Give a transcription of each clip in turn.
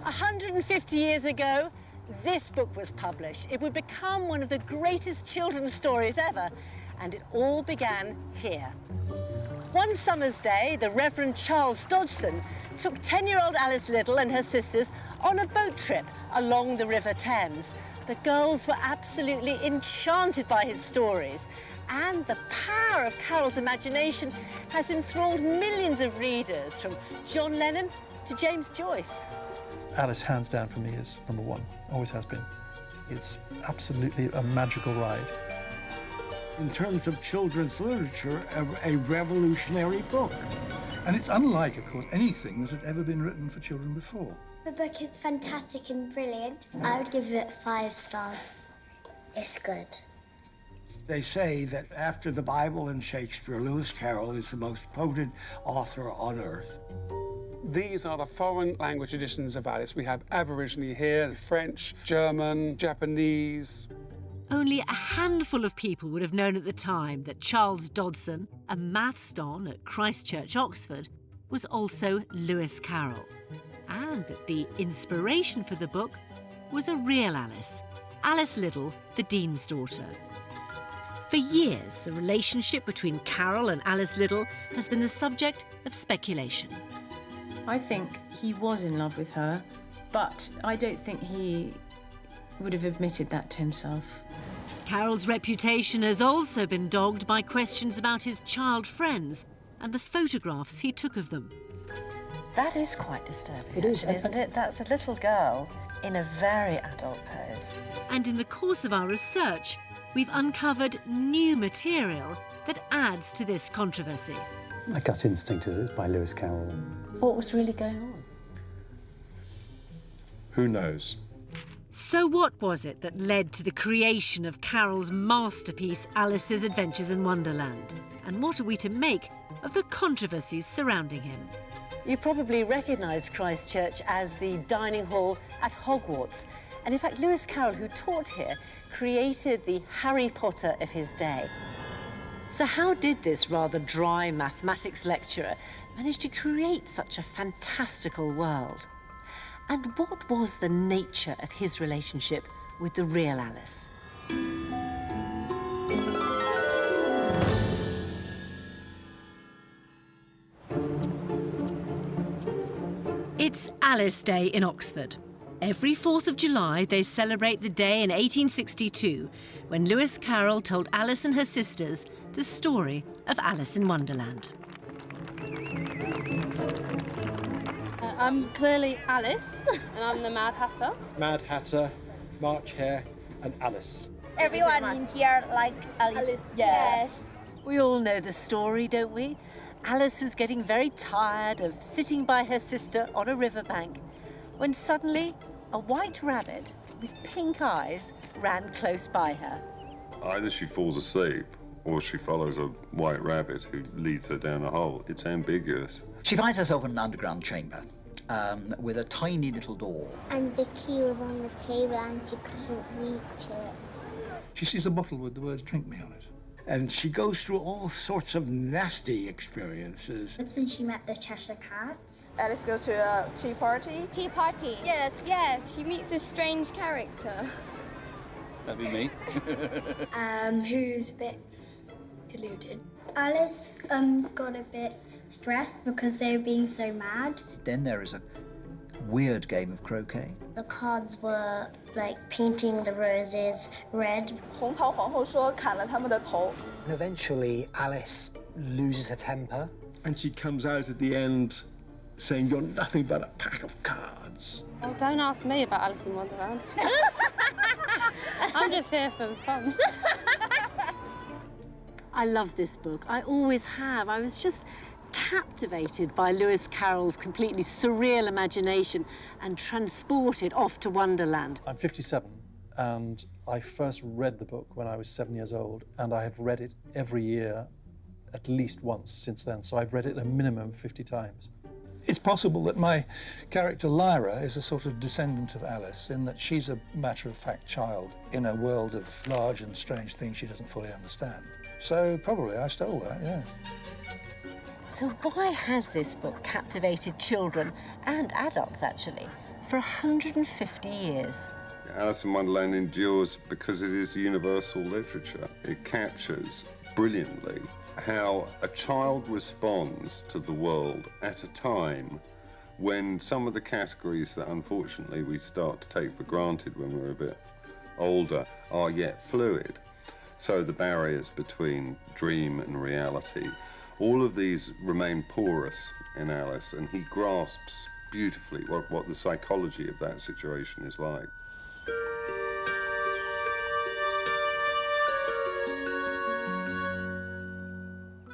150 years ago, this book was published. It would become one of the greatest children's stories ever, and it all began here. One summer's day, the Reverend Charles Dodgson took 10-year-old Alice Liddell and her sisters on a boat trip along the River Thames. The girls were absolutely enchanted by his stories, and the power of Carroll's imagination has enthralled millions of readers, from John Lennon to James Joyce. Alice, hands down, for me, is #1. Always has been. It's absolutely a magical ride. In terms of children's literature, a revolutionary book. And it's unlike, of course, anything that had ever been written for children before. The book is fantastic and brilliant. I would give it 5 stars. It's good. They say that after the Bible and Shakespeare, Lewis Carroll is the most potent author on earth. These are the foreign language editions of Alice. We have Aboriginal here, French, German, Japanese. Only a handful of people would have known at the time that Charles Dodgson, a maths don at Christ Church, Oxford, was also Lewis Carroll, and that the inspiration for the book was a real Alice, Alice Liddell, the Dean's daughter. For years, the relationship between Carroll and Alice Liddell has been the subject of speculation. I think he was in love with her, but I don't think he would have admitted that to himself. Carroll's reputation has also been dogged by questions about his child friends and the photographs he took of them. That is quite disturbing, It is, isn't it? That's a little girl in a very adult pose. And in the course of our research, we've uncovered new material that adds to this controversy. My gut instinct is it's by Lewis Carroll. What was really going on? Who knows? So what was it that led to the creation of Carroll's masterpiece, Alice's Adventures in Wonderland? And what are we to make of the controversies surrounding him? You probably recognise Christ Church as the dining hall at Hogwarts. And in fact, Lewis Carroll, who taught here, created the Harry Potter of his day. So how did this rather dry mathematics lecturer manage to create such a fantastical world? And what was the nature of his relationship with the real Alice? It's Alice Day in Oxford. Every 4th of July, they celebrate the day in 1862 when Lewis Carroll told Alice and her sisters the story of Alice in Wonderland. I'm clearly Alice, and I'm the Mad Hatter. Mad Hatter, March Hare, and Alice. Everyone in here like Alice. Yes. We all know the story, don't we? Alice was getting very tired of sitting by her sister on a riverbank when suddenly a white rabbit with pink eyes ran close by her. Either she falls asleep or she follows a white rabbit who leads her down a hole. It's ambiguous. She finds herself in an underground chamber with a tiny little door. And the key was on the table and she couldn't reach it. She sees a bottle with the words "drink me" on it. And she goes through all sorts of nasty experiences. That's when she met the Cheshire Cat. Alice go to a tea party. Tea party? Yes. She meets this strange character. That'd be me. Who's a bit deluded. Alice got a bit stressed because they were being so mad. Then there is a weird game of croquet. The cards were like painting the roses red. 红桃皇后说砍了他们的头。 And eventually, Alice loses her temper. And she comes out at the end saying, "You're nothing but a pack of cards." Oh, don't ask me about Alice in Wonderland. I'm just here for the fun. I love this book. I always have. I was just captivated by Lewis Carroll's completely surreal imagination and transported off to Wonderland. I'm 57, and I first read the book when I was 7 years old, and I have read it every year at least once since then, so I've read it a minimum of 50 times. It's possible that my character Lyra is a sort of descendant of Alice in that she's a matter-of-fact child in a world of large and strange things she doesn't fully understand. So probably I stole that, yeah. So why has this book captivated children and adults, actually? for 150 years. Alice in Wonderland endures because it is universal literature. It captures brilliantly how a child responds to the world at a time when some of the categories that unfortunately we start to take for granted when we're a bit older are yet fluid. So the barriers between dream and reality, all of these remain porous in Alice, and he grasps beautifully what the psychology of that situation is like.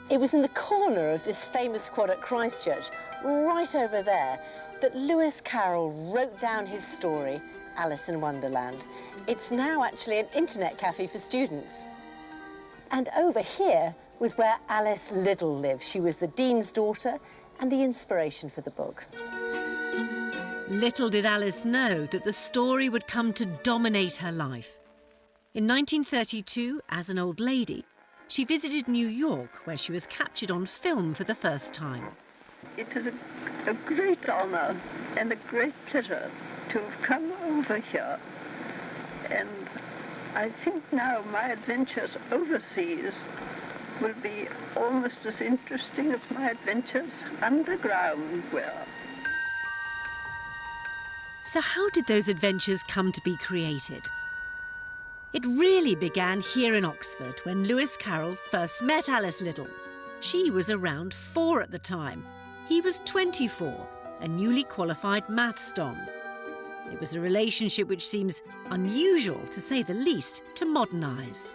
It was in the corner of this famous quad at Christchurch, right over there, that Lewis Carroll wrote down his story, Alice in Wonderland. It's now actually an internet cafe for students. And over here was where Alice Liddell lived. She was the Dean's daughter and the inspiration for the book. Little did Alice know that the story would come to dominate her life. In 1932, as an old lady, she visited New York, where she was captured on film for the first time. It is a great honour and a great pleasure to have come over here. And I think now my adventures overseas will be almost as interesting as my adventures underground were. So how did those adventures come to be created? It really began here in Oxford when Lewis Carroll first met Alice Liddell. She was around 4 at the time. He was 24, a newly qualified maths dom. It was a relationship which seems unusual, to say the least, to modern eyes.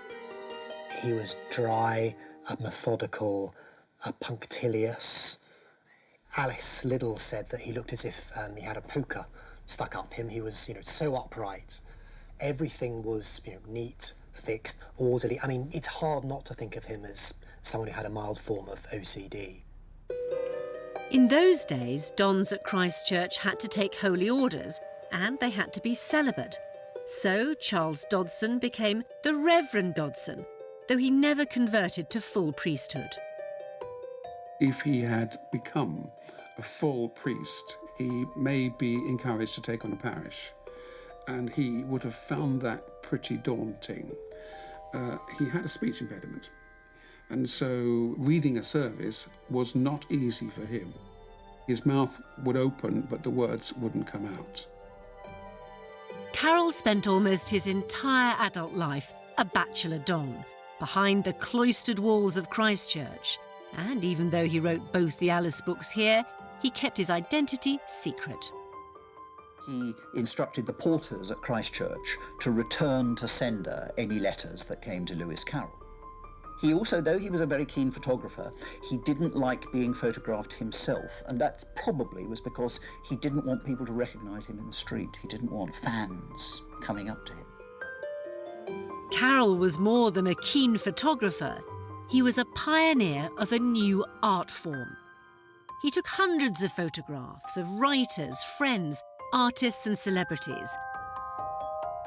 He was dry, methodical, punctilious. Alice Liddell said that he looked as if he had a poker stuck up him. He was, so upright. Everything was, neat, fixed, orderly. I mean, it's hard not to think of him as someone who had a mild form of OCD. In those days, dons at Christchurch had to take holy orders, and they had to be celibate. So Charles Dodson became the Reverend Dodson, though he never converted to full priesthood. If he had become a full priest, he may be encouraged to take on a parish, and he would have found that pretty daunting. He had a speech impediment, and so reading a service was not easy for him. His mouth would open, but the words wouldn't come out. Carroll spent almost his entire adult life a bachelor don, behind the cloistered walls of Christchurch. And even though he wrote both the Alice books here, he kept his identity secret. He instructed the porters at Christchurch to return to sender any letters that came to Lewis Carroll. He also, though he was a very keen photographer, he didn't like being photographed himself, and that probably was because he didn't want people to recognise him in the street. He didn't want fans coming up to him. Carroll was more than a keen photographer. He was a pioneer of a new art form. He took hundreds of photographs of writers, friends, artists and celebrities.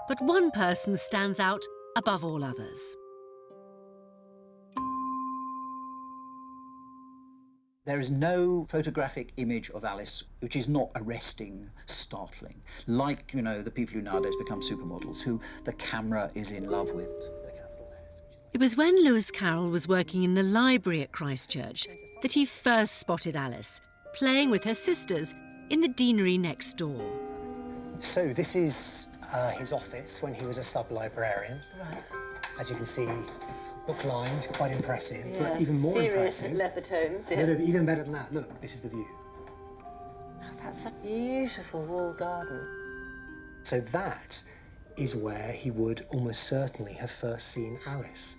But one person stands out above all others. There is no photographic image of Alice which is not arresting, startling, like, the people who nowadays become supermodels, who the camera is in love with. It was when Lewis Carroll was working in the library at Christchurch that he first spotted Alice, playing with her sisters in the deanery next door. So this is his office when he was a sub-librarian. Right. As you can see, book lined, quite impressive, but even more serious impressive. leather tomes, yeah. No, even better than that, look, this is the view. Oh, that's a beautiful walled garden. So that is where he would almost certainly have first seen Alice.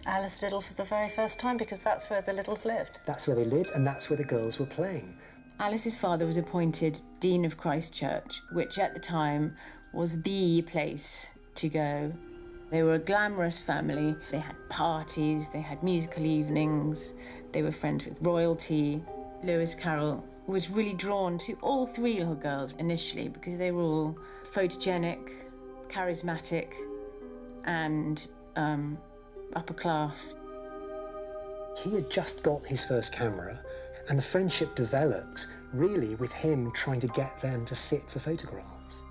Alice Liddell for the very first time, because that's where the Liddles lived. That's where they lived, and that's where the girls were playing. Alice's father was appointed Dean of Christchurch, which at the time was the place to go. They were a glamorous family. They had parties, they had musical evenings, they were friends with royalty. Lewis Carroll was really drawn to all 3 little girls initially because they were all photogenic, charismatic, and upper class. He had just got his first camera, And the friendship developed really with him trying to get them to sit for photographs.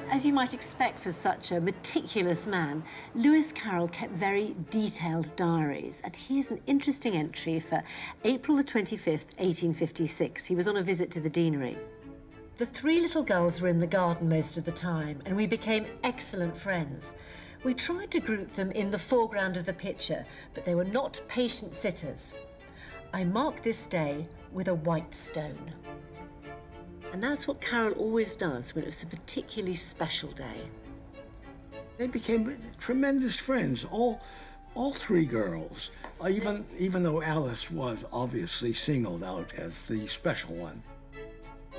As you might expect for such a meticulous man, Lewis Carroll kept very detailed diaries. And here's an interesting entry for April the 25th, 1856. He was on a visit to the deanery. The three little girls were in the garden most of the time, and we became excellent friends. We tried to group them in the foreground of the picture, but they were not patient sitters. I mark this day with a white stone. And that's what Carroll always does when it was a particularly special day. They became tremendous friends, all three girls, even though Alice was obviously singled out as the special one.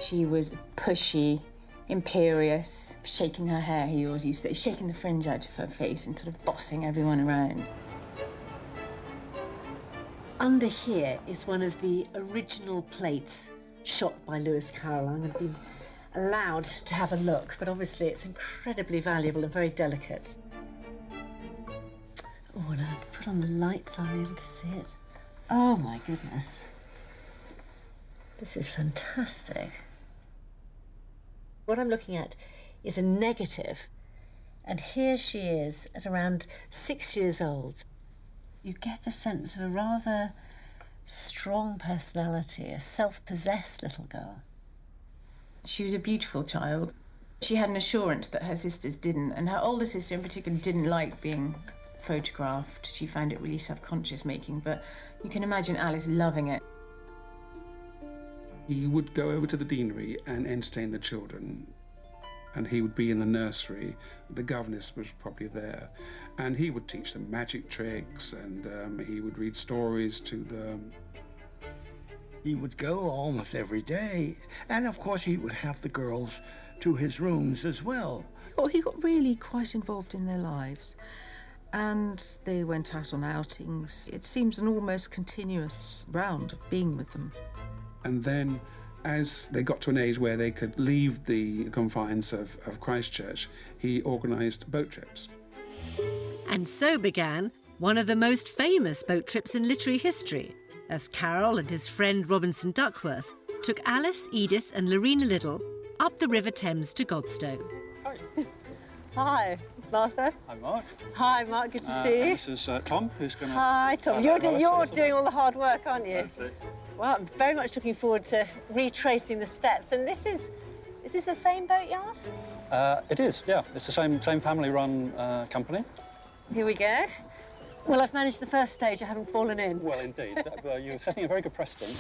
She was pushy, imperious, shaking her hair, he always used to say, shaking the fringe out of her face and sort of bossing everyone around. Under here is one of the original plates shot by Lewis Carroll. I'm going to be allowed to have a look, but obviously it's incredibly valuable and very delicate. Oh, when I put on the lights, I'll be able to see it. Oh, my goodness. This is fantastic. What I'm looking at is a negative, and here she is at around 6 years old. You get the sense of a rather strong personality, a self-possessed little girl. She was a beautiful child. She had an assurance that her sisters didn't, and her older sister in particular didn't like being photographed. She found it really self-conscious making, but you can imagine Alice loving it. He would go over to the deanery and entertain the children, and he would be in the nursery. The governess was probably there, and he would teach them magic tricks, and he would read stories to them. He would go almost every day, and of course he would have the girls to his rooms as well. Oh, he got really quite involved in their lives, and they went out on outings. It seems an almost continuous round of being with them. And then, as they got to an age where they could leave the confines of Christchurch, he organised boat trips. And so began one of the most famous boat trips in literary history, as Carroll and his friend Robinson Duckworth took Alice, Edith and Lorena Liddell up the River Thames to Godstow. Hi. Hi, Martha. Hi, Mark. Hi, Mark. Good to see you. This is Tom, who's going to... Hi, Tom. You're doing all the hard work, aren't you? That's it. Well, I'm very much looking forward to retracing the steps. And is this the same boatyard? It is, yeah. It's the same family-run company. Here we go. Well, I've managed the first stage. I haven't fallen in. Well, indeed. You're setting a very good precedent.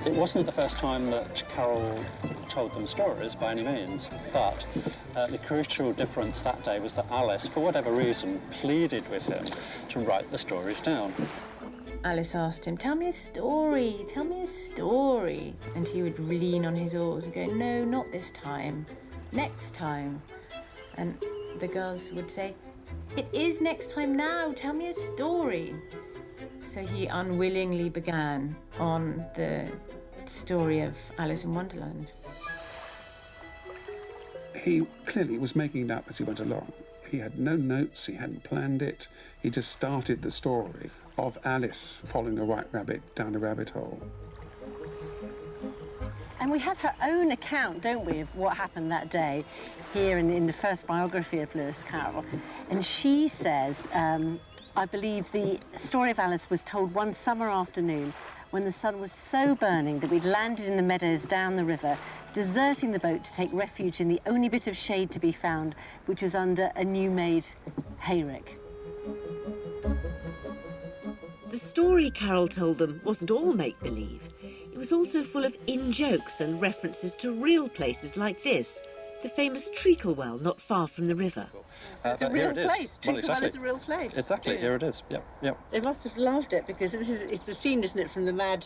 It wasn't the first time that Carroll told them stories, by any means, but the crucial difference that day was that Alice, for whatever reason, pleaded with him to write the stories down. Alice asked him, tell me a story, tell me a story. And he would lean on his oars and go, no, not this time, next time. And the girls would say, it is next time now, tell me a story. So he unwillingly began on the story of Alice in Wonderland. He clearly was making it up as he went along. He had no notes, he hadn't planned it. He just started the story of Alice following a white rabbit down a rabbit hole. And we have her own account, don't we, of what happened that day here in the first biography of Lewis Carroll. And she says, I believe the story of Alice was told one summer afternoon when the sun was so burning that we'd landed in the meadows down the river, deserting the boat to take refuge in the only bit of shade to be found, which was under a new-made hayrick. The story Carroll told them wasn't all make-believe. It was also full of in-jokes and references to real places like this, the famous Treacle Well not far from the river. So it's a real place. Treacle Well is a real place. Exactly, here it is. Yep, yep. They must have loved it because it's a scene, isn't it, from the Mad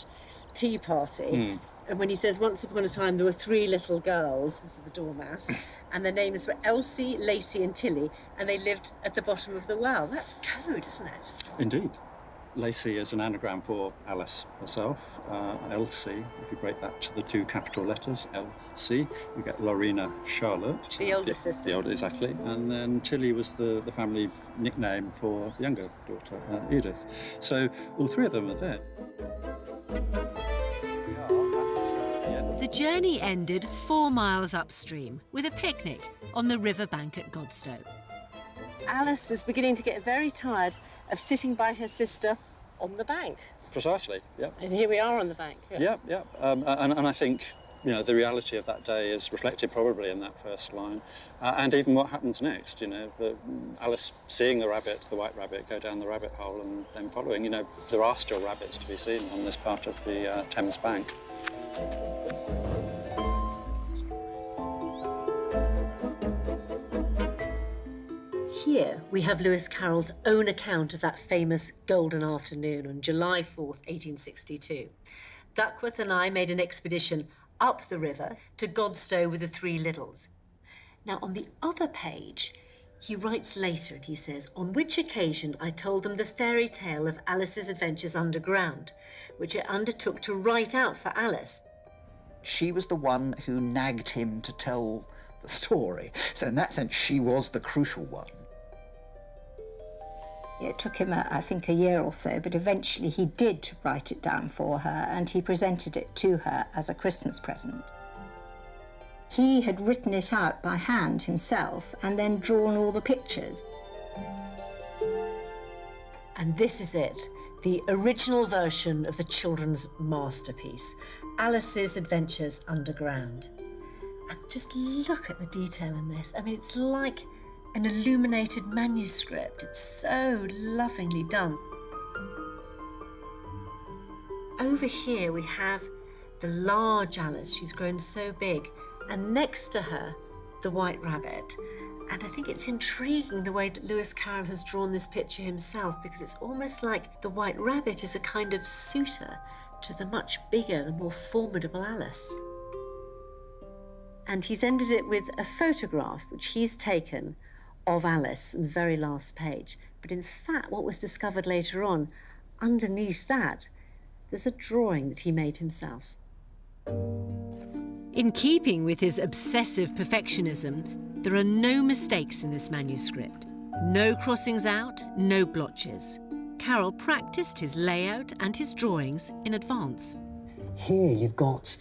Tea Party. And when he says, once upon a time there were three little girls, this is the Dormouse, and their names were Elsie, Lacey and Tilly, and they lived at the bottom of the well. That's code, isn't it? Indeed. Lacey is an anagram for Alice herself, Elsie. If you break that to the two capital letters, LC, you get Lorena Charlotte. The older sister. The older, exactly. And then Tilly was the family nickname for the younger daughter, Edith. So all three of them are there. The journey ended 4 miles upstream with a picnic on the riverbank at Godstow. Alice was beginning to get very tired of sitting by her sister on the bank. Precisely, yeah. And here we are on the bank. Yeah. And I think, you know, the reality of that day is reflected probably in that first line. And even what happens next, you know, Alice seeing the white rabbit, go down the rabbit hole and then following. You know, there are still rabbits to be seen on this part of the Thames bank. Here we have Lewis Carroll's own account of that famous golden afternoon on July 4th, 1862. Duckworth and I made an expedition up the river to Godstow with the three littles. Now, on the other page, he writes later and he says, on which occasion I told them the fairy tale of Alice's adventures underground, which I undertook to write out for Alice. She was the one who nagged him to tell the story. So in that sense, she was the crucial one. It took him, I think, a year or so, but eventually he did write it down for her and he presented it to her as a Christmas present. He had written it out by hand himself and then drawn all the pictures. And this is it, the original version of the children's masterpiece, Alice's Adventures Underground. And just look at the detail in this. I mean, it's like an illuminated manuscript. It's so lovingly done. Over here we have the large Alice. She's grown so big. And next to her, the white rabbit. And I think it's intriguing the way that Lewis Carroll has drawn this picture himself, because it's almost like the white rabbit is a kind of suitor to the much bigger, the more formidable Alice. And he's ended it with a photograph which he's taken of Alice on the very last page. But in fact, what was discovered later on, underneath that, there's a drawing that he made himself. In keeping with his obsessive perfectionism, there are no mistakes in this manuscript. No crossings out, no blotches. Carroll practiced his layout and his drawings in advance. Here you've got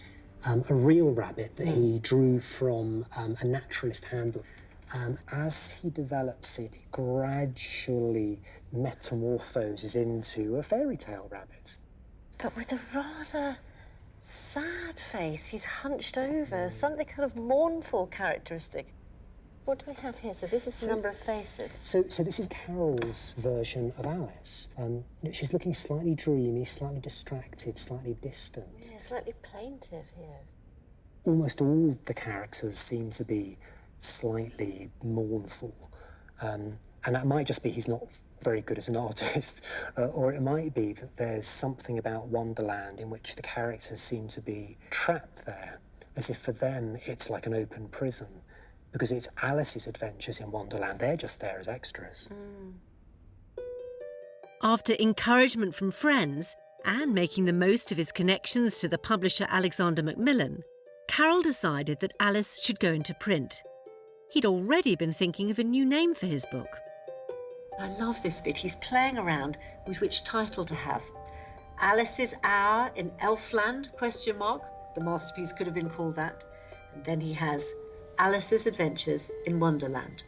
a real rabbit that he drew from a naturalist handbook. As he develops it, it gradually metamorphoses into a fairy tale rabbit. But with a rather sad face. He's hunched over, something kind of mournful characteristic. What do we have here? So this is the number of faces. So this is Carroll's version of Alice. She's looking slightly dreamy, slightly distracted, slightly distant. Yeah, slightly plaintive here. Almost all the characters seem to be slightly mournful. And that might just be he's not very good as an artist, or it might be that there's something about Wonderland in which the characters seem to be trapped there, as if for them it's like an open prison, because it's Alice's adventures in Wonderland. They're just there as extras. After encouragement from friends and making the most of his connections to the publisher Alexander Macmillan, Carroll decided that Alice should go into print. He'd already been thinking of a new name for his book. I love this bit. He's playing around with which title to have. Alice's Hour in Elfland, ? The masterpiece could have been called that. And then he has Alice's Adventures in Wonderland, ?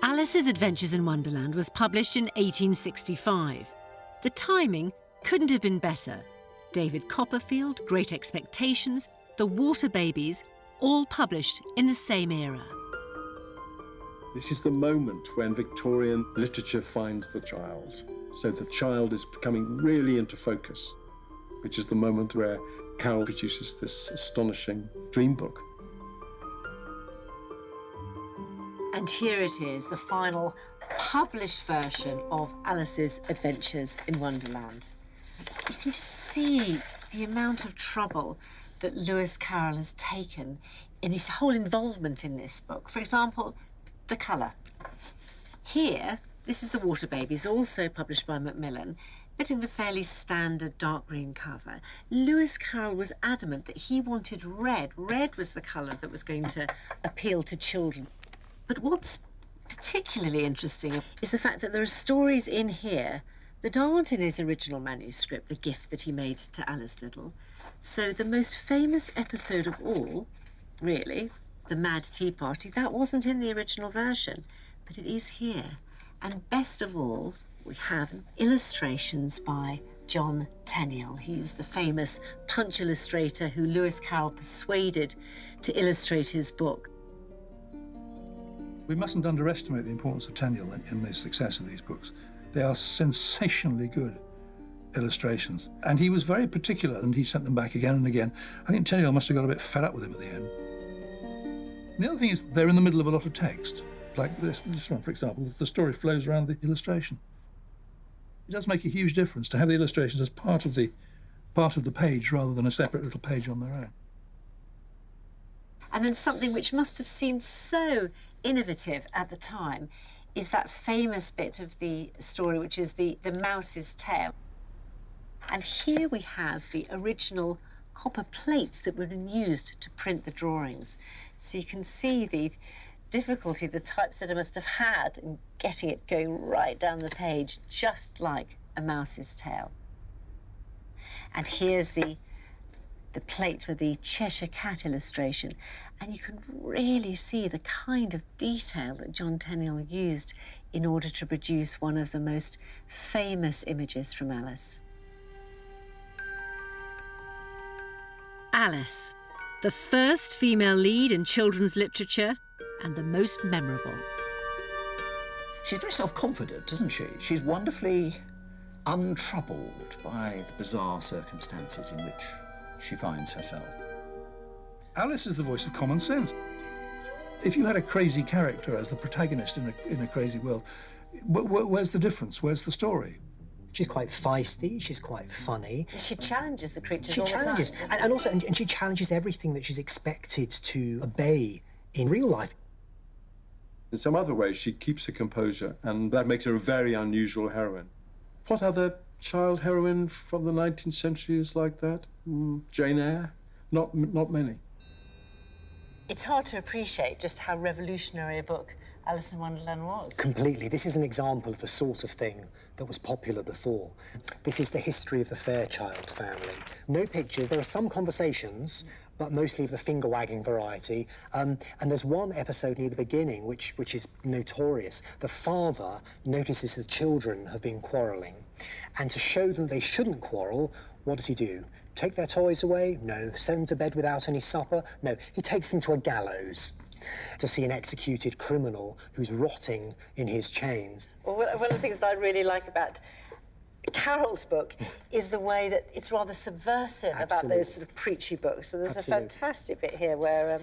Alice's Adventures in Wonderland was published in 1865. The timing couldn't have been better. David Copperfield, Great Expectations, The Water Babies, all published in the same era. This is the moment when Victorian literature finds the child. So the child is becoming really into focus, which is the moment where Carroll produces this astonishing dream book. And here it is, the final published version of Alice's Adventures in Wonderland. You can just see the amount of trouble that Lewis Carroll has taken in his whole involvement in this book. For example, the colour. Here, This is The Water Babies, also published by Macmillan, but in a fairly standard dark green cover. Lewis Carroll was adamant that he wanted red. Red was the colour that was going to appeal to children. But what's particularly interesting is the fact that there are stories in here that aren't in his original manuscript, the gift that he made to Alice Liddell. So the most famous episode of all, really, the Mad Tea Party, that wasn't in the original version, but it is here. And best of all, we have illustrations by John Tenniel. He was the famous Punch illustrator who Lewis Carroll persuaded to illustrate his book. We mustn't underestimate the importance of Tenniel in the success of these books. They are sensationally good illustrations. And he was very particular, and he sent them back again and again. I think Tenniel must have got a bit fed up with him at the end. And the other thing is they're in the middle of a lot of text. Like this one, for example, the story flows around the illustration. It does make a huge difference to have the illustrations as part of the page rather than a separate little page on their own. And then something which must have seemed so innovative at the time is that famous bit of the story, which is the mouse's tail. And here we have the original copper plates that were used to print the drawings. So you can see the difficulty the typesetter must have had in getting it going right down the page, just like a mouse's tail. And here's the plate with the Cheshire Cat illustration. And you can really see the kind of detail that John Tenniel used in order to produce one of the most famous images from Alice. Alice, the first female lead in children's literature and the most memorable. She's very self-confident, isn't she? She's wonderfully untroubled by the bizarre circumstances in which she finds herself. Alice is the voice of common sense. If you had a crazy character as the protagonist in a crazy world, where's the difference? Where's the story? She's quite feisty, she's quite funny. She challenges the creatures She all challenges, the time. and also she challenges everything that she's expected to obey in real life. In some other ways, she keeps her composure, and that makes her a very unusual heroine. What other child heroine from the 19th century is like that? Jane Eyre? Not many. It's hard to appreciate just how revolutionary a book Alice in Wonderland was. Completely. This is an example of the sort of thing that was popular before. This is the history of the Fairchild family. No pictures, there are some conversations, but mostly of the finger-wagging variety. And there's one episode near the beginning which is notorious. The father notices the children have been quarrelling, and to show them they shouldn't quarrel, what does he do? Take their toys away? No. Send them to bed without any supper? No. He takes them to a gallows to see an executed criminal who's rotting in his chains. Well, one of the things that I really like about Carroll's book is the way that it's rather subversive about those sort of preachy books. So there's a fantastic bit here where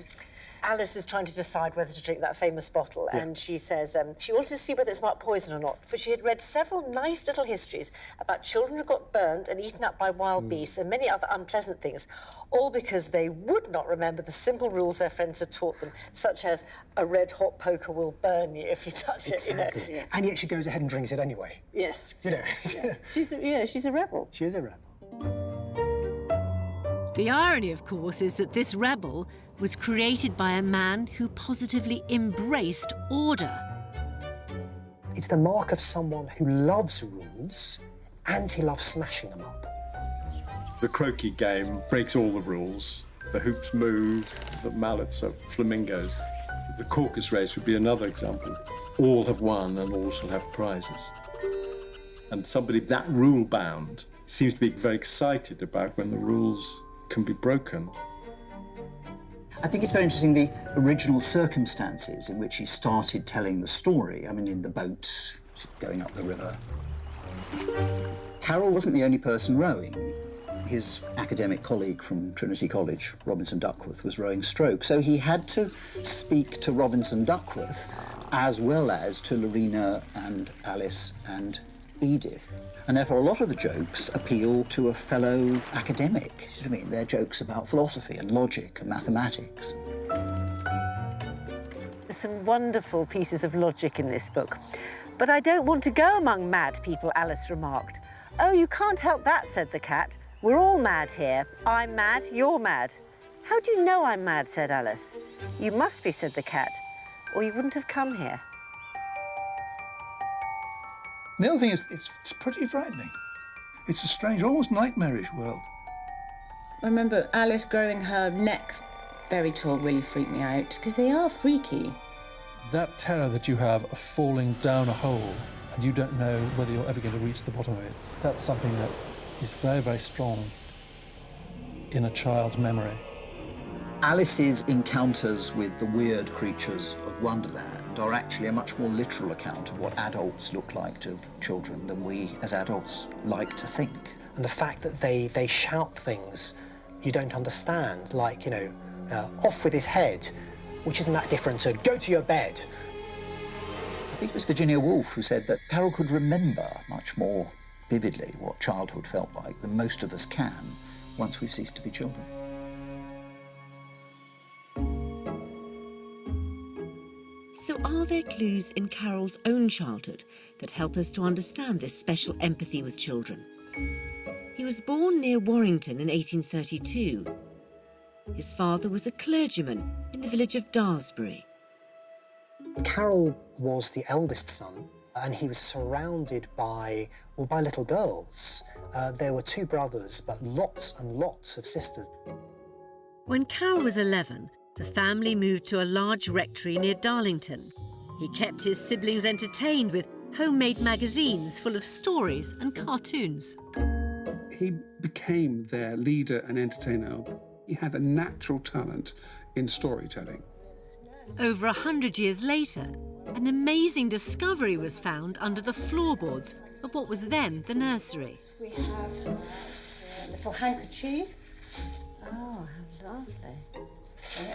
Alice is trying to decide whether to drink that famous bottle, and she says she wanted to see whether it's marked poison or not, for she had read several nice little histories about children who got burnt and eaten up by wild beasts and many other unpleasant things, all because they would not remember the simple rules their friends had taught them, such as a red-hot poker will burn you if you touch it, you know. Yeah. And yet she goes ahead and drinks it anyway. Yes. You know. She's a rebel. She is a rebel. The irony, of course, is that this rebel was created by a man who positively embraced order. It's the mark of someone who loves rules and he loves smashing them up. The croquet game breaks all the rules. The hoops move, the mallets are flamingos. The Caucus race would be another example. All have won and all shall have prizes. And somebody that rule-bound seems to be very excited about when the rules can be broken. I think it's very interesting the original circumstances in which he started telling the story. I mean, in the boat going up the river. Carroll wasn't the only person rowing. His academic colleague from Trinity College, Robinson Duckworth, was rowing stroke. So he had to speak to Robinson Duckworth as well as to Lorena and Alice and Edith. And therefore a lot of the jokes appeal to a fellow academic. You see what I mean? They're jokes about philosophy and logic and mathematics. There's some wonderful pieces of logic in this book. But I don't want to go among mad people, Alice remarked. Oh, you can't help that, said the cat. We're all mad here. I'm mad, you're mad. How do you know I'm mad, said Alice. You must be, said the cat, or you wouldn't have come here. The other thing is, it's pretty frightening. It's a strange, almost nightmarish world. I remember Alice growing her neck very tall really freaked me out, because they are freaky. That terror that you have of falling down a hole and you don't know whether you're ever going to reach the bottom of it, that's something that is very, very strong in a child's memory. Alice's encounters with the weird creatures of Wonderland are actually a much more literal account of what adults look like to children than we as adults like to think. And the fact that they shout things you don't understand, like, you know, off with his head, which isn't that different to go to your bed. I think it was Virginia Woolf who said that Carroll could remember much more vividly what childhood felt like than most of us can once we've ceased to be children. So are there clues in Carroll's own childhood that help us to understand this special empathy with children? He was born near Warrington in 1832. His father was a clergyman in the village of Daresbury. Carroll was the eldest son, and he was surrounded by little girls. There were 2 brothers, but lots and lots of sisters. When Carroll was 11, the family moved to a large rectory near Darlington. He kept his siblings entertained with homemade magazines full of stories and cartoons. He became their leader and entertainer. He had a natural talent in storytelling. Over 100 years later, an amazing discovery was found under the floorboards of what was then the nursery. We have a little handkerchief. Oh, how lovely.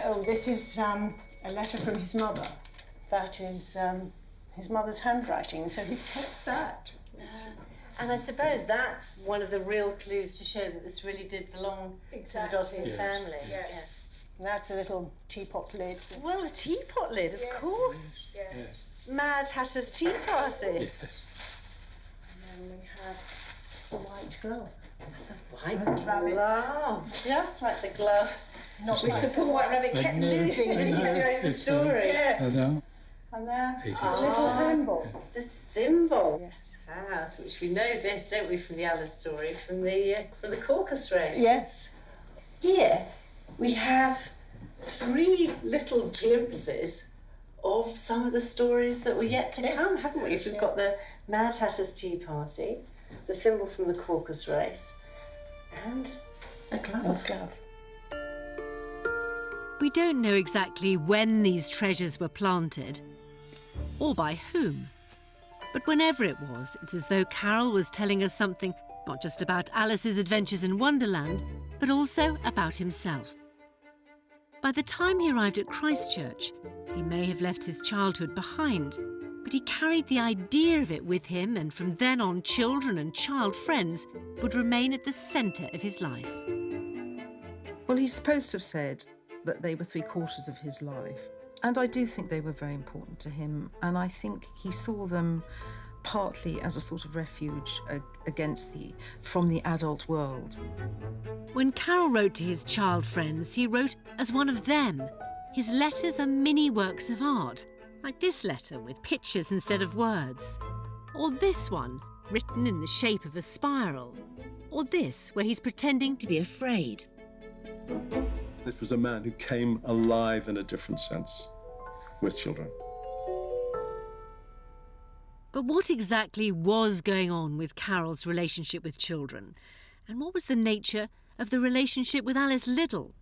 Oh, this is a letter from his mother. That is his mother's handwriting, so he's kept that. And I suppose that's one of the real clues to show that this really did belong to the Dodson family. Yes. And that's a little teapot lid. Well, a teapot lid, of course. Yes. Mad Hatter's Tea Party. Yes. And then we have the white glove. The white glove. Just like the glove. Not which the poor white rabbit kept losing, didn't he, during the story? Yes. And there, a little thimble. The thimble. Yes. Ah, so which we know this, don't we, from the Alice story, from the caucus race. Yes. Here we have 3 little glimpses of some of the stories that were yet to come, haven't we? If we've got the Mad Hatter's Tea Party, the thimble from the caucus race, and a glove. A glove. We don't know exactly when these treasures were planted, or by whom. But whenever it was, it's as though Carroll was telling us something not just about Alice's adventures in Wonderland, but also about himself. By the time he arrived at Christchurch, he may have left his childhood behind, but he carried the idea of it with him, and from then on, children and child friends would remain at the centre of his life. Well, he's supposed to have said that they were 3/4 of his life. And I do think they were very important to him. And I think he saw them partly as a sort of refuge from the adult world. When Carroll wrote to his child friends, he wrote as one of them. His letters are mini works of art, like this letter with pictures instead of words. Or this one, written in the shape of a spiral. Or this, where he's pretending to be afraid. This was a man who came alive in a different sense with children. But what exactly was going on with Carroll's relationship with children? And what was the nature of the relationship with Alice Liddell?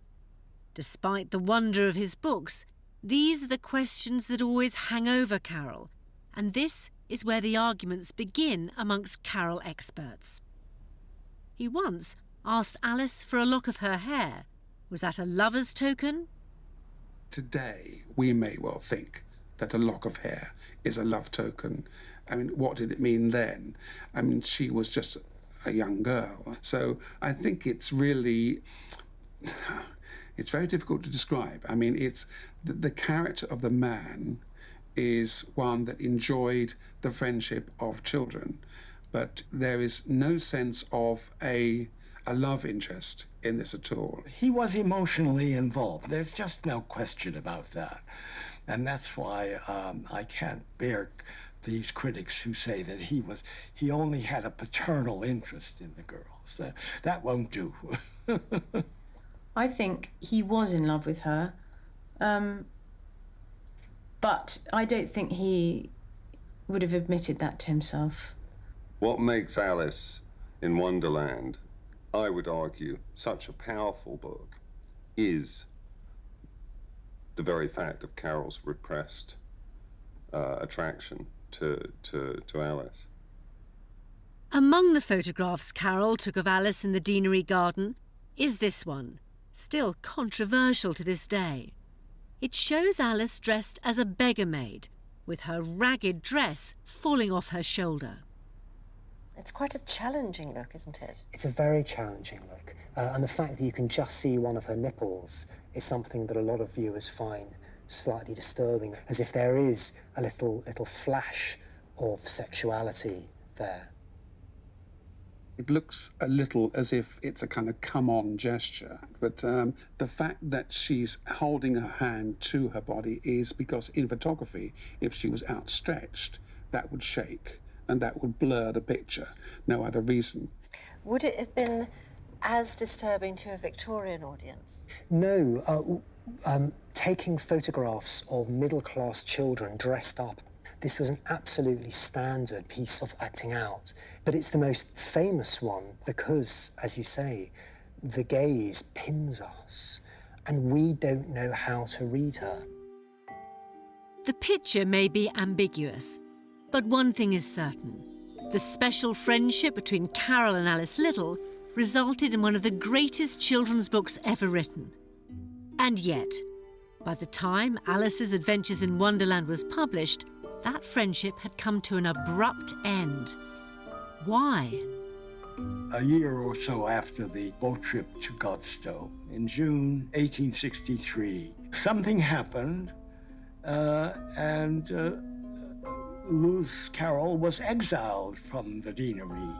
Despite the wonder of his books, these are the questions that always hang over Carroll. And this is where the arguments begin amongst Carroll experts. He once asked Alice for a lock of her hair. Was that a lover's token? Today, we may well think that a lock of hair is a love token. I mean, what did it mean then? I mean, she was just a young girl. So I think it's really, it's very difficult to describe. I mean, it's the character of the man is one that enjoyed the friendship of children, but there is no sense of a love interest in this at all. He was emotionally involved. There's just no question about that. And that's why I can't bear these critics who say that he only had a paternal interest in the girls. That won't do. I think he was in love with her, but I don't think he would have admitted that to himself. What makes Alice in Wonderland, I would argue, such a powerful book is the very fact of Carroll's repressed attraction to Alice. Among the photographs Carroll took of Alice in the Deanery garden is this one, still controversial to this day. It shows Alice dressed as a beggar maid, with her ragged dress falling off her shoulder. It's quite a challenging look, isn't it? It's a very challenging look. And the fact that you can just see one of her nipples is something that a lot of viewers find slightly disturbing, as if there is a little flash of sexuality there. It looks a little as if it's a kind of come-on gesture, but the fact that she's holding her hand to her body is because in photography, if she was outstretched, that would shake and that would blur the picture. No other reason. Would it have been as disturbing to a Victorian audience? No. Taking photographs of middle-class children dressed up, this was an absolutely standard piece of acting out. But it's the most famous one because, as you say, the gaze pins us and we don't know how to read her. The picture may be ambiguous, but one thing is certain. The special friendship between Carroll and Alice Little resulted in one of the greatest children's books ever written. And yet, by the time Alice's Adventures in Wonderland was published, that friendship had come to an abrupt end. Why? A year or so after the boat trip to Godstow, in June 1863, something happened, and Lewis Carroll was exiled from the deanery.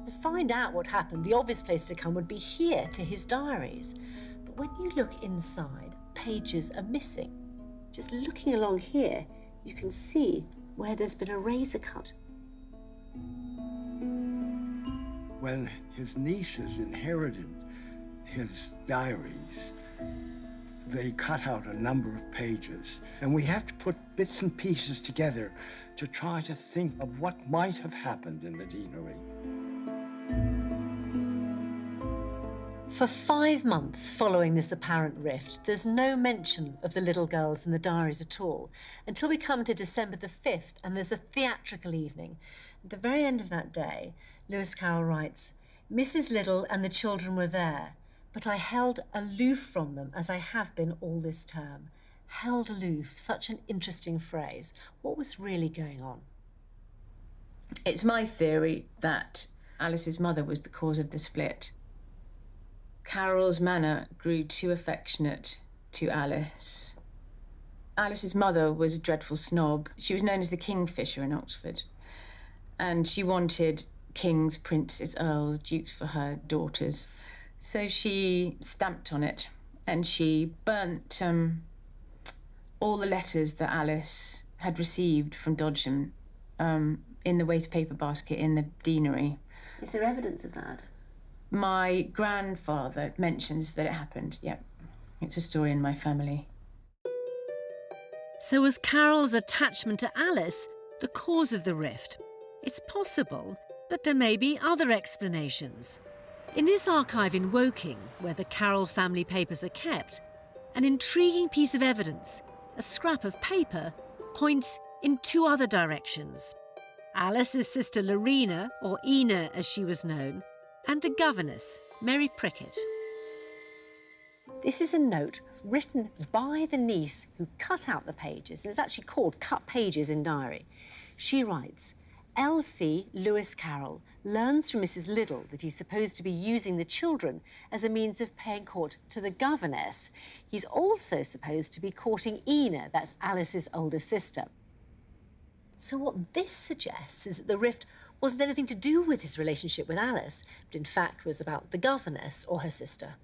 To find out what happened, the obvious place to come would be here, to his diaries. But when you look inside, pages are missing. Just looking along here, you can see where there's been a razor cut. When his nieces inherited his diaries, they cut out a number of pages, and we have to put bits and pieces together to try to think of what might have happened in the deanery. For 5 months following this apparent rift, there's no mention of the little girls in the diaries at all, until we come to December the 5th, and there's a theatrical evening. At the very end of that day, Lewis Carroll writes, "Mrs. Little and the children were there, but I held aloof from them as I have been all this term." Held aloof, such an interesting phrase. What was really going on? It's my theory that Alice's mother was the cause of the split. Carroll's manner grew too affectionate to Alice. Alice's mother was a dreadful snob. She was known as the Kingfisher in Oxford. And she wanted kings, princes, earls, dukes for her daughters. So she stamped on it and she burnt all the letters that Alice had received from Dodgem in the waste paper basket in the deanery. Is there evidence of that? My grandfather mentions that it happened, yep. It's a story in my family. So was Carroll's attachment to Alice the cause of the rift? It's possible, but there may be other explanations. In this archive in Woking, where the Carroll family papers are kept, an intriguing piece of evidence, a scrap of paper, points in 2 other directions. Alice's sister Lorena, or Ina as she was known, and the governess, Mary Prickett. This is a note written by the niece who cut out the pages. It's actually called Cut Pages in Diary. She writes, Elsie, Lewis Carroll, learns from Mrs. Liddell that he's supposed to be using the children as a means of paying court to the governess. He's also supposed to be courting Ina, that's Alice's older sister. So what this suggests is that the rift wasn't anything to do with his relationship with Alice, but in fact was about the governess or her sister.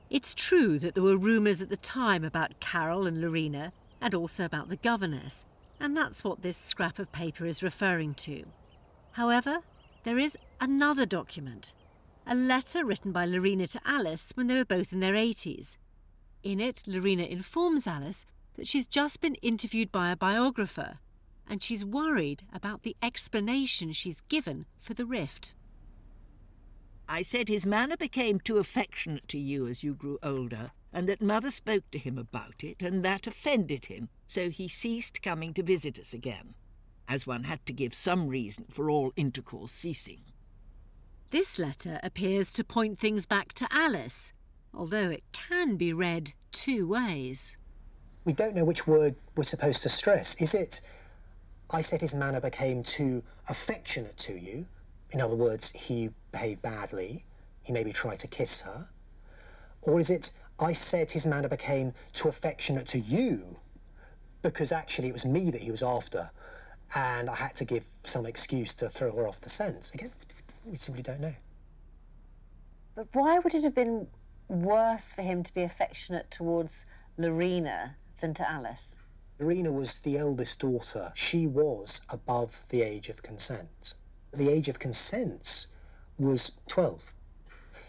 It's true that there were rumours at the time about Carroll and Lorena, and also about the governess, and that's what this scrap of paper is referring to. However, there is another document, a letter written by Lorena to Alice when they were both in their 80s. In it, Lorena informs Alice that she's just been interviewed by a biographer, and she's worried about the explanation she's given for the rift. I said his manner became too affectionate to you as you grew older, and that Mother spoke to him about it, and that offended him, so he ceased coming to visit us again, as one had to give some reason for all intercourse ceasing. This letter appears to point things back to Alice, although it can be read two ways. We don't know which word we're supposed to stress. Is it, I said his manner became too affectionate to you? In other words, he behaved badly, he maybe tried to kiss her? Or is it, I said his manner became too affectionate to you because actually it was me that he was after and I had to give some excuse to throw her off the scent? Again, we simply don't know. But why would it have been worse for him to be affectionate towards Lorena than to Alice? Lorena was the eldest daughter. She was above the age of consent. The age of consent was 12.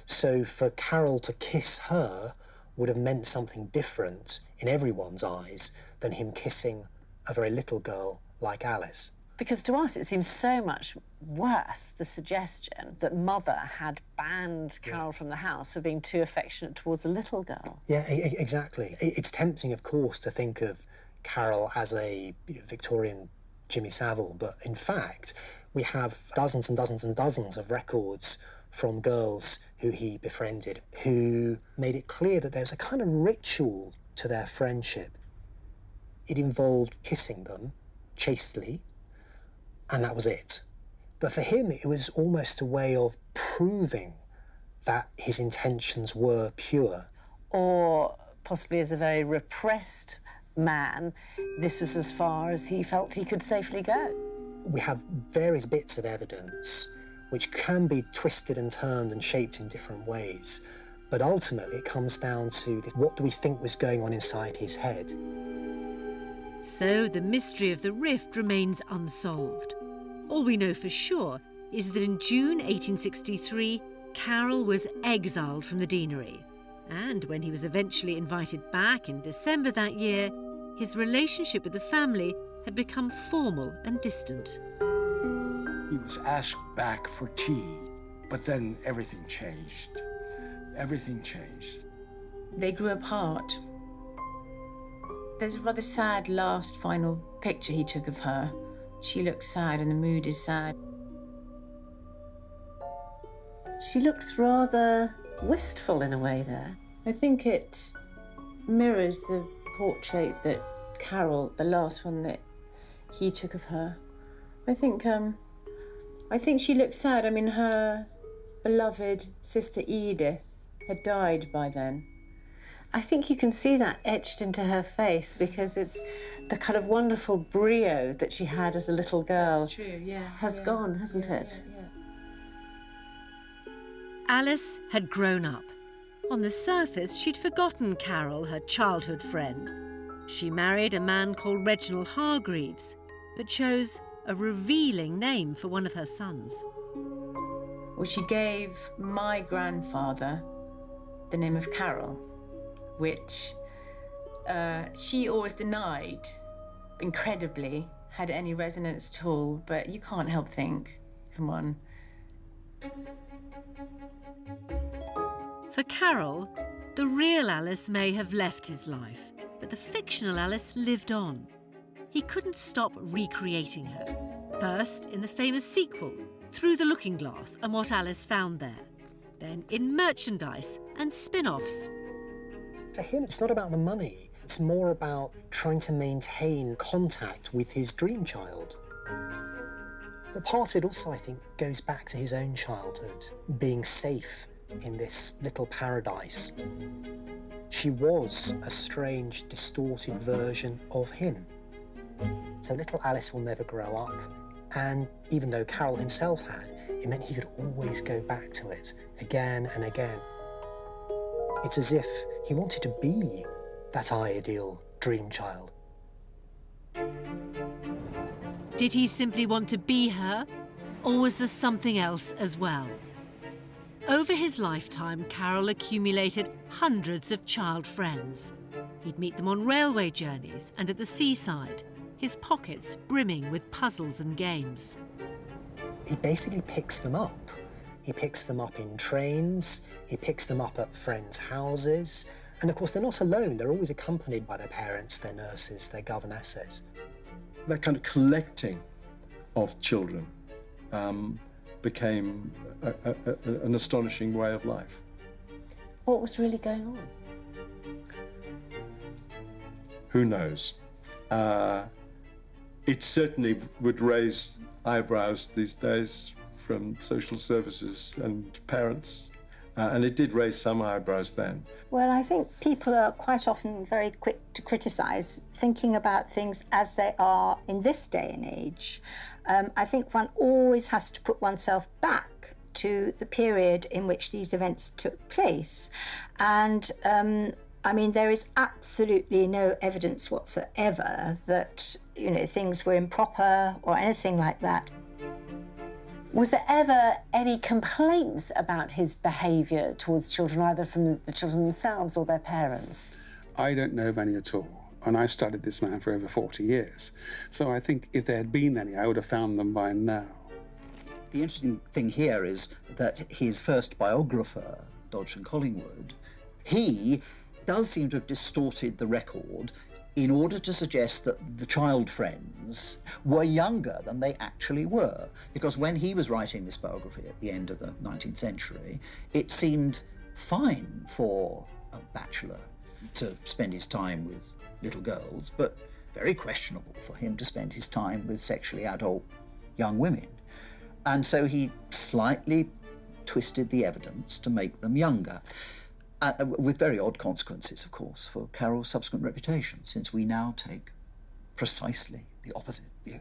So for Carroll to kiss her would have meant something different in everyone's eyes than him kissing a very little girl like Alice. Because to us it seems so much worse, the suggestion that Mother had banned Carroll from the house for being too affectionate towards a little girl. Yeah, exactly. It's tempting, of course, to think of Carroll as a Victorian Jimmy Savile, but in fact, we have dozens and dozens and dozens of records from girls who he befriended who made it clear that there was a kind of ritual to their friendship. It involved kissing them chastely, and that was it. But for him, it was almost a way of proving that his intentions were pure. Or possibly as a very repressed man, this was as far as he felt he could safely go. We have various bits of evidence which can be twisted and turned and shaped in different ways, but ultimately it comes down to this, what do we think was going on inside his head? So the mystery of the rift remains unsolved. All we know for sure is that in June 1863, Carroll was exiled from the deanery, and when he was eventually invited back in December that year, his relationship with the family had become formal and distant. He was asked back for tea, but then everything changed. Everything changed. They grew apart. There's a rather sad last final picture he took of her. She looks sad and the mood is sad. She looks rather wistful in a way there. I think it mirrors the portrait that Carroll, the last one that he took of her. I think she looks sad. I mean, her beloved sister Edith had died by then. I think you can see that etched into her face because it's the kind of wonderful brio that she had as a little girl. That's true, yeah. Has gone, hasn't it? Alice had grown up. On the surface, she'd forgotten Carroll, her childhood friend. She married a man called Reginald Hargreaves, but chose a revealing name for one of her sons. Well, she gave my grandfather the name of Carroll, which she always denied, incredibly, had any resonance at all, but you can't help think, come on. For Carroll, the real Alice may have left his life, but the fictional Alice lived on. He couldn't stop recreating her. First, in the famous sequel, Through the Looking Glass and What Alice Found There. Then in merchandise and spin-offs. For him, it's not about the money. It's more about trying to maintain contact with his dream child. But part of it also, I think, goes back to his own childhood, being safe in this little paradise. She was a strange, distorted version of him. So little Alice will never grow up, and even though Carroll himself had, it meant he could always go back to it again and again. It's as if he wanted to be that ideal dream child. Did he simply want to be her, or was there something else as well? Over his lifetime, Carroll accumulated hundreds of child friends. He'd meet them on railway journeys and at the seaside, his pockets brimming with puzzles and games. He basically picks them up. He picks them up in trains, he picks them up at friends' houses, and of course they're not alone, they're always accompanied by their parents, their nurses, their governesses. That kind of collecting of children became an astonishing way of life. What was really going on? Who knows? It certainly would raise eyebrows these days from social services and parents, and it did raise some eyebrows then. Well, I think people are quite often very quick to criticise, thinking about things as they are in this day and age. I think one always has to put oneself back to the period in which these events took place. And I mean, there is absolutely no evidence whatsoever that, you know, things were improper or anything like that. Was there ever any complaints about his behaviour towards children, either from the children themselves or their parents? I don't know of any at all. And I've studied this man for over 40 years. So I think if there had been any, I would have found them by now. The interesting thing here is that his first biographer, Dodgson Collingwood, he does seem to have distorted the record in order to suggest that the child friends were younger than they actually were. Because when he was writing this biography at the end of the 19th century, it seemed fine for a bachelor to spend his time with little girls, but very questionable for him to spend his time with sexually adult young women. And so he slightly twisted the evidence to make them younger. With very odd consequences, of course, for Carroll's subsequent reputation, since we now take precisely the opposite view.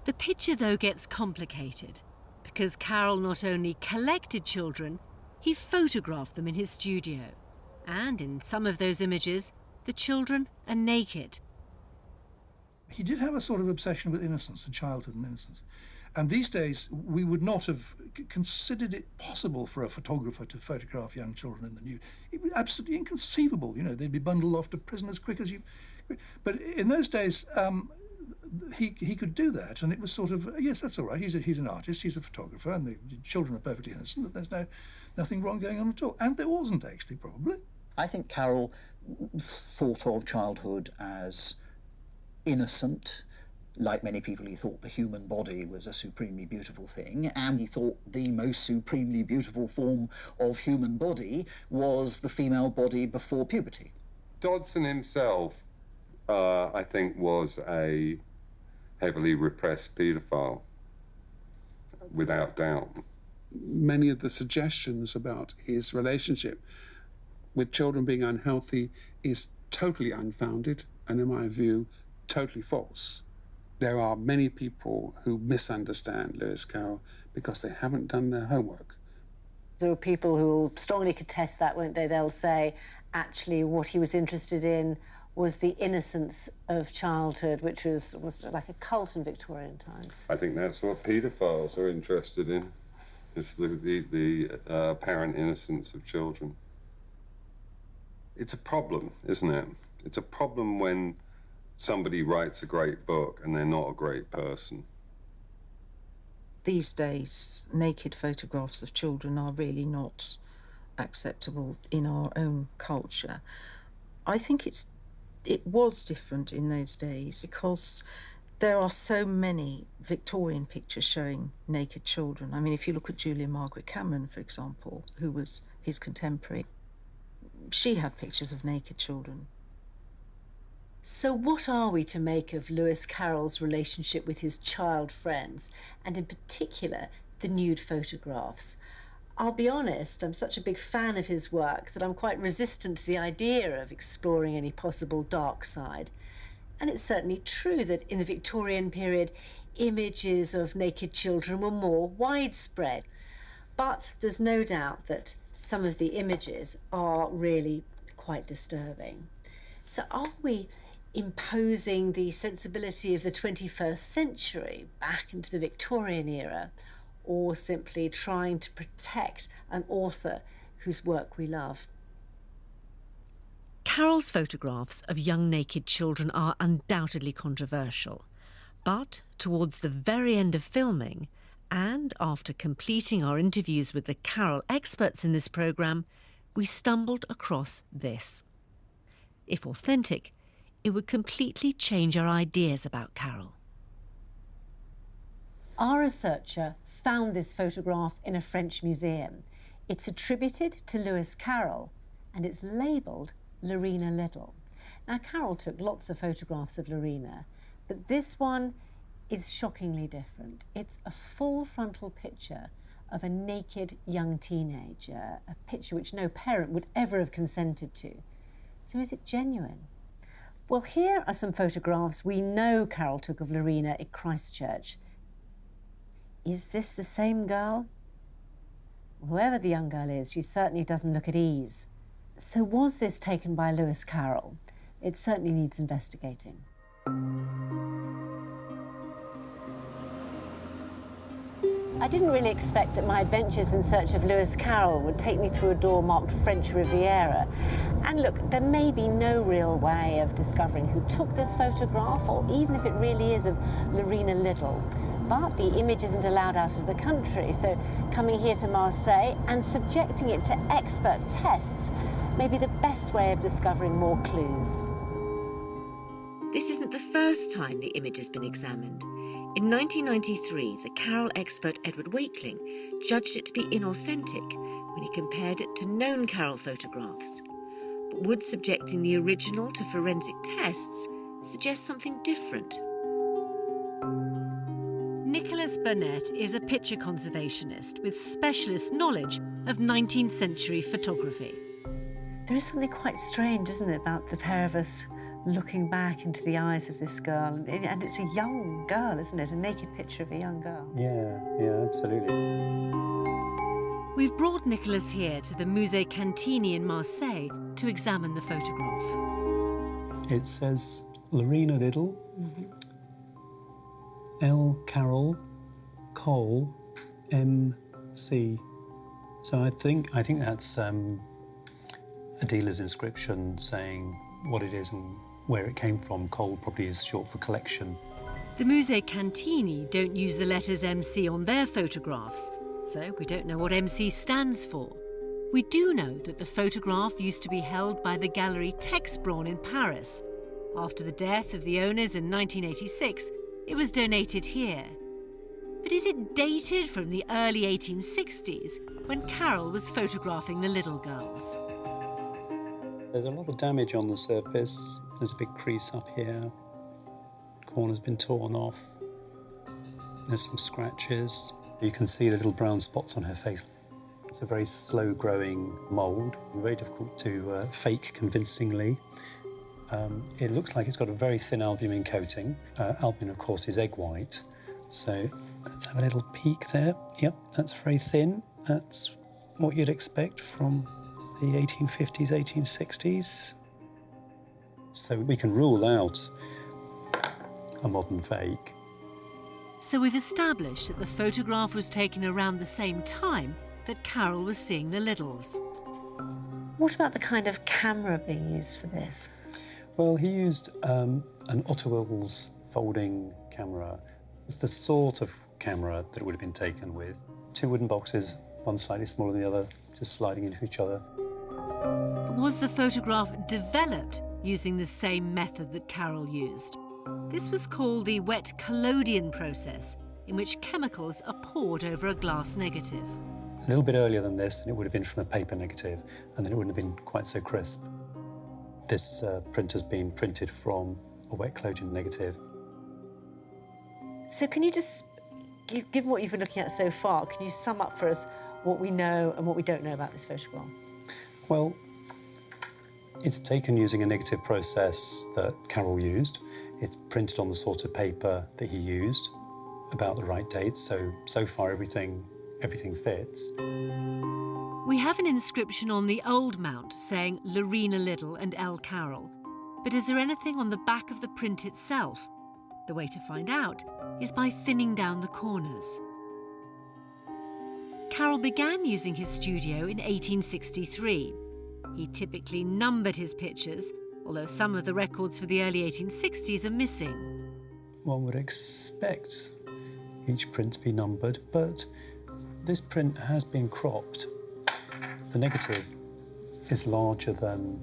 The picture, though, gets complicated, because Carroll not only collected children, he photographed them in his studio. And in some of those images, the children are naked. He did have a sort of obsession with innocence and childhood and innocence. And these days, we would not have considered it possible for a photographer to photograph young children in the nude. It was absolutely inconceivable. You know, they'd be bundled off to prison as quick as you... But in those days, he could do that, and it was sort of, yes, that's all right. He's an artist, he's a photographer, and the children are perfectly innocent. There's nothing wrong going on at all. And there wasn't, actually, probably. I think Carroll thought of childhood as innocent. Like many people, he thought the human body was a supremely beautiful thing, and he thought the most supremely beautiful form of human body was the female body before puberty. Dodgson himself, I think, was a heavily repressed paedophile, without doubt. Many of the suggestions about his relationship with children being unhealthy is totally unfounded, and in my view, totally false. There are many people who misunderstand Lewis Carroll because they haven't done their homework. There are people who will strongly contest that, won't they? They'll say, actually, what he was interested in was the innocence of childhood, which was almost like a cult in Victorian times. I think that's what paedophiles are interested in, is the apparent innocence of children. It's a problem, isn't it? It's a problem when somebody writes a great book and they're not a great person. These days, naked photographs of children are really not acceptable in our own culture. I think it was different in those days because there are so many Victorian pictures showing naked children. I mean, if you look at Julia Margaret Cameron, for example, who was his contemporary, she had pictures of naked children. So what are we to make of Lewis Carroll's relationship with his child friends, and in particular, the nude photographs? I'll be honest, I'm such a big fan of his work that I'm quite resistant to the idea of exploring any possible dark side. And it's certainly true that in the Victorian period, images of naked children were more widespread. But there's no doubt that some of the images are really quite disturbing. So are we imposing the sensibility of the 21st century back into the Victorian era, or simply trying to protect an author whose work we love? Carroll's photographs of young naked children are undoubtedly controversial. But towards the very end of filming, and after completing our interviews with the Carroll experts in this programme, we stumbled across this. If authentic, it would completely change our ideas about Carroll. Our researcher found this photograph in a French museum. It's attributed to Lewis Carroll, and it's labelled Lorena Little. Now, Carroll took lots of photographs of Lorena, but this one is shockingly different. It's a full frontal picture of a naked young teenager, a picture which no parent would ever have consented to. So is it genuine? Well, here are some photographs we know Carroll took of Lorena at Christchurch. Is this the same girl? Whoever the young girl is, she certainly doesn't look at ease. So was this taken by Lewis Carroll? It certainly needs investigating. I didn't really expect that my adventures in search of Lewis Carroll would take me through a door marked French Riviera. And look, there may be no real way of discovering who took this photograph, or even if it really is of Lorena Little. But the image isn't allowed out of the country, so coming here to Marseille and subjecting it to expert tests may be the best way of discovering more clues. This isn't the first time the image has been examined. In 1993, the Carroll expert Edward Wakeling judged it to be inauthentic when he compared it to known Carroll photographs. But would subjecting the original to forensic tests suggest something different? Nicholas Burnett is a picture conservationist with specialist knowledge of 19th century photography. There is something quite strange, isn't it, about the pair of us looking back into the eyes of this girl. And it's a young girl, isn't it? A naked picture of a young girl. Yeah, absolutely. We've brought Nicholas here to the Musée Cantini in Marseille to examine the photograph. It says Lorena Little, L. Carroll, Cole, M.C. So I think that's a dealer's inscription saying what it is and where it came from. Cole probably is short for collection. The Musée Cantini don't use the letters MC on their photographs, so we don't know what MC stands for. We do know that the photograph used to be held by the Gallery Texbron in Paris. After the death of the owners in 1986, it was donated here. But is it dated from the early 1860s, when Carroll was photographing the little girls? There's a lot of damage on the surface. There's a big crease up here. Corner's been torn off. There's some scratches. You can see the little brown spots on her face. It's a very slow-growing mould, very difficult to fake convincingly. It looks like it's got a very thin albumin coating. Albumin, of course, is egg white. So let's have a little peek there. Yep, that's very thin. That's what you'd expect from the 1850s, 1860s. So we can rule out a modern fake. So we've established that the photograph was taken around the same time that Carroll was seeing the Littles. What about the kind of camera being used for this? Well, he used an Otto Wills folding camera. It's the sort of camera that it would have been taken with. Two wooden boxes, one slightly smaller than the other, just sliding into each other. But was the photograph developed using the same method that Carroll used? This was called the wet collodion process, in which chemicals are poured over a glass negative. A little bit earlier than this, and it would have been from a paper negative, and then it wouldn't have been quite so crisp. This print has been printed from a wet collodion negative. So can you just, given what you've been looking at so far, can you sum up for us what we know and what we don't know about this photograph? Well, it's taken using a negative process that Carroll used. It's printed on the sort of paper that he used, about the right date, so far everything fits. We have an inscription on the old mount saying Lorena Liddell and L. Carroll, but is there anything on the back of the print itself? The way to find out is by thinning down the corners. Carroll began using his studio in 1863. He typically numbered his pictures, although some of the records for the early 1860s are missing. One would expect each print to be numbered, but this print has been cropped. The negative is larger than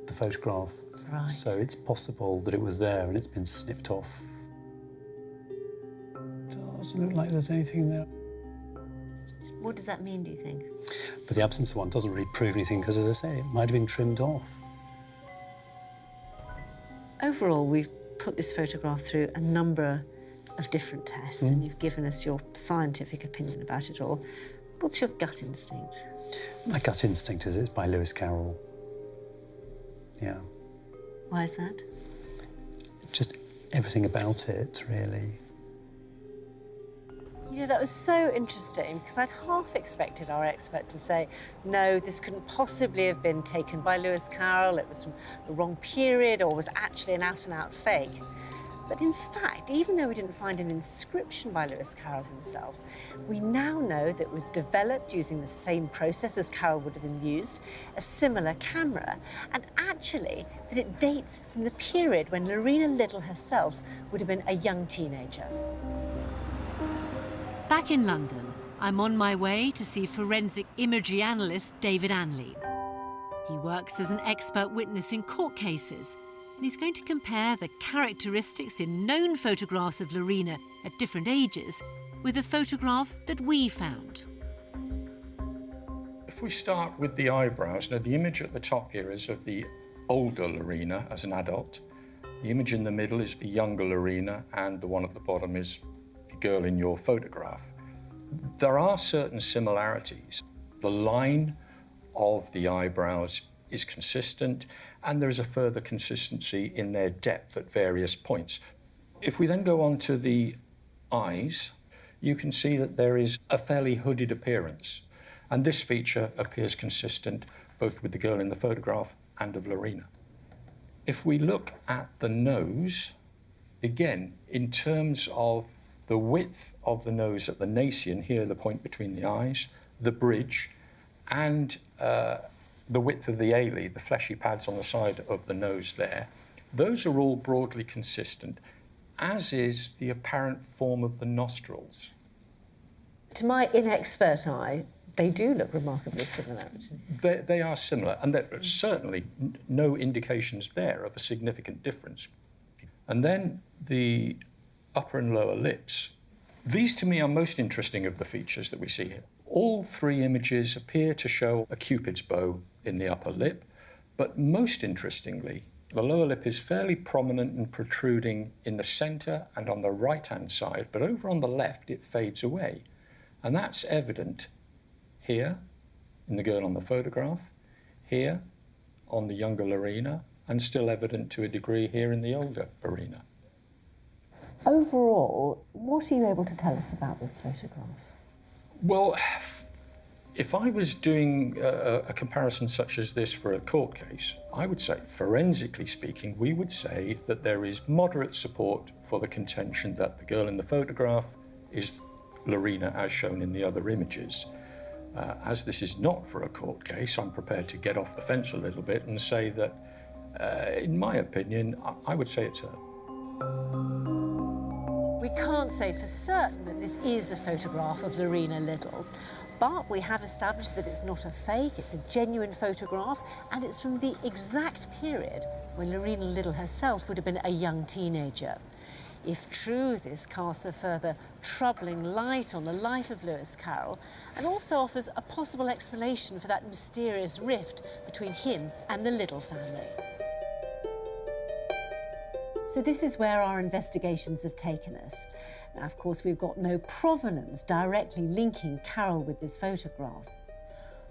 the photograph, right. So it's possible that it was there and it's been snipped off. Doesn't look like there's anything there. What does that mean, do you think? But the absence of one doesn't really prove anything because, as I say, it might have been trimmed off. Overall, we've put this photograph through a number of different tests and you've given us your scientific opinion about it all. What's your gut instinct? My gut instinct is it's by Lewis Carroll. Yeah. Why is that? Just everything about it, really. You know, that was so interesting because I'd half expected our expert to say, no, this couldn't possibly have been taken by Lewis Carroll, it was from the wrong period or was actually an out-and-out fake. But in fact, even though we didn't find an inscription by Lewis Carroll himself, we now know that it was developed using the same process as Carroll would have been used, a similar camera, and actually that it dates from the period when Lorena Liddell herself would have been a young teenager. Back in London, I'm on my way to see forensic imagery analyst David Anley. He works as an expert witness in court cases, and he's going to compare the characteristics in known photographs of Lorena at different ages with the photograph that we found. If we start with the eyebrows, now the image at the top here is of the older Lorena as an adult. The image in the middle is the younger Lorena, and the one at the bottom is the girl in your photograph. There are certain similarities. The line of the eyebrows is consistent, and there is a further consistency in their depth at various points. If we then go on to the eyes, you can see that there is a fairly hooded appearance, and this feature appears consistent both with the girl in the photograph and of Lorena. If we look at the nose, again, in terms of the width of the nose at the nascion, here the point between the eyes, the bridge, and the width of the alae, the fleshy pads on the side of the nose there, those are all broadly consistent, as is the apparent form of the nostrils. To my inexpert eye, they do look remarkably similar. They are similar, and there are certainly no indications there of a significant difference. And then the upper and lower lips. These, to me, are most interesting of the features that we see here. All three images appear to show a cupid's bow in the upper lip, but most interestingly, the lower lip is fairly prominent and protruding in the centre and on the right-hand side, but over on the left it fades away. And that's evident here in the girl on the photograph, here on the younger Lorena, and still evident to a degree here in the older Lorena. Overall, what are you able to tell us about this photograph? Well, if I was doing a comparison such as this for a court case, I would say, forensically speaking, we would say that there is moderate support for the contention that the girl in the photograph is Lorena as shown in the other images. As this is not for a court case, I'm prepared to get off the fence a little bit and say that, in my opinion, I would say it's her. We can't say for certain that this is a photograph of Lorena Liddell, but we have established that it's not a fake, it's a genuine photograph, and it's from the exact period when Lorena Liddell herself would have been a young teenager. If true, this casts a further troubling light on the life of Lewis Carroll and also offers a possible explanation for that mysterious rift between him and the Liddell family. So this is where our investigations have taken us. Now, of course, we've got no provenance directly linking Carroll with this photograph.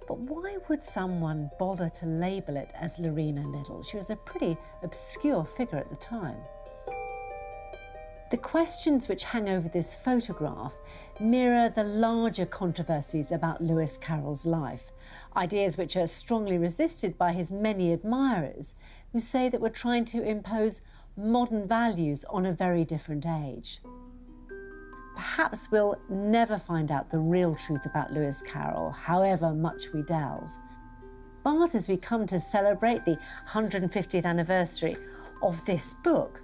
But why would someone bother to label it as Lorena Liddell? She was a pretty obscure figure at the time. The questions which hang over this photograph mirror the larger controversies about Lewis Carroll's life, ideas which are strongly resisted by his many admirers, who say that we're trying to impose modern values on a very different age. Perhaps we'll never find out the real truth about Lewis Carroll, however much we delve. But as we come to celebrate the 150th anniversary of this book,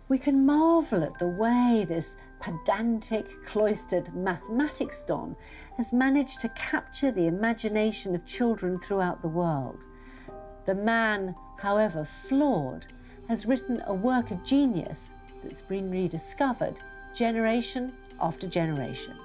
we can marvel at the way this pedantic, cloistered mathematics don has managed to capture the imagination of children throughout the world. The man, however flawed, has written a work of genius that's been rediscovered generation after generation.